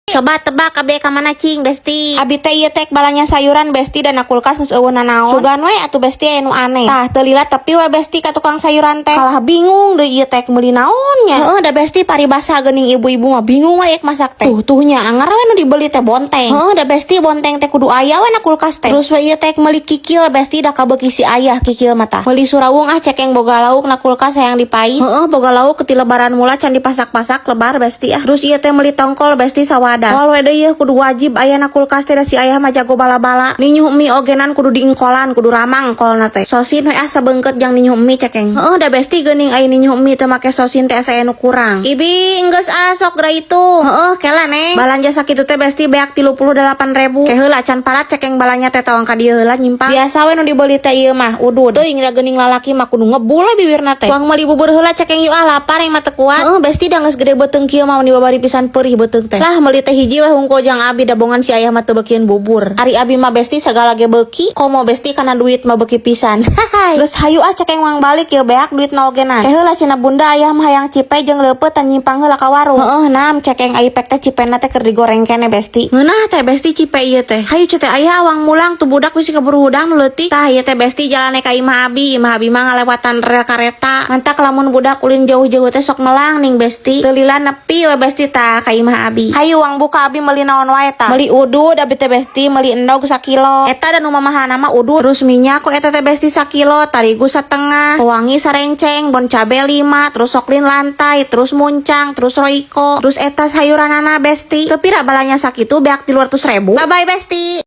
Coba tebak abe ka mana cing besti. Abi teh ieu tek balanya sayuran besti dan kulkas geus eueuna naon. Sugan we atuh besti anu aneh. Tah teu lila tepi we besti ka tukang sayuran teh. Kalah bingung deui ieu tek meuli naonnya. Heeh da besti paribasa geuning ibu-ibu mah bingung we ek masak teh. Tuh nya angar we nu dibeli teh bonteng. Heeh da besti bonteng teh kudu aya we na kulkas teh. Terus we ieu tek meuli kikil besti da kabeuki si ayah kikil mah tah. Meuli surawung cek yang boga lauk na kulkas hayang dipais. Heeh boga lauk keti lebaran mula can dipasak-pasak lebar besti ah. Terus ieu teh meuli tongkol besti sawada. Wal we deui kudu wajib aya na kulkas teh da si ayah mah jago bala-bala. Ninyuh mie ogenan kudu diingkolan kudu ramang kolna teh. Sosin we asa beungkeut jang ninyuh mie cekeng. Heeh da besti geuning aya ninyuh mie teu make sosin teh asa anu kurang. Ibi geus sok geura itu. Heeh kela neng. Balanja sakitu teh besti beak 38.000. Ke heula can parat cekeng balanya teh tawang ka dieu heula nyimpang. Biasa we nu dibeli teh ieu mah udud. Teuing da geuning lalaki mah kudu ngebul we bibirna teh. Tuang meuli bubur heula cekeng ieu lapar yang mah teu kuat. Heeh besti da geus gede beuteung kieu mah mun dibabari pisan peurih beuteung teh. Lah meuli teh hiji we hungkul jang abi dabongan si ayah mah teu beukieun bubur. Ari abi mah besti sagala ge beuki, komo besti kana duit mah beuki pisan. Geus hayu cekeng uang balik ieu beak duitna ogenan. Ke heula cenah bunda ayah mah hayang cipe jeung leupeut tan nyimpang heula ka warung. Heeh naam cekeng ai pek teh cipena teh keur digoreng kene besti. Ngeunah teh besti cipe ieu teh. Hayu teh aya awang mulang tuh budak bisi keburu hudang nu leutik. Tah ieu teh besti jalane ka imah abi mah ngalewatan rel kareta. Mantak lamun budak ulin jauh-jauh teh sok melang ning besti. Teu lila nepi we besti tah ka imah abi. Hayu uang buka abi meuli naon wae tah. Meuli udud abi teh besti meuli endog 1 kilo. Eta da nu mamahana mah udud. Terus minyak ku eta teh besti 1 kilo, tarigu 1/2, pewangi sarenceng, bon cabe 5, terus soklin lantai, terus muncang, terus roiko, terus eta sayuranana besti. Teu pira balanya sakitu beak 300.000. Bye bye besti.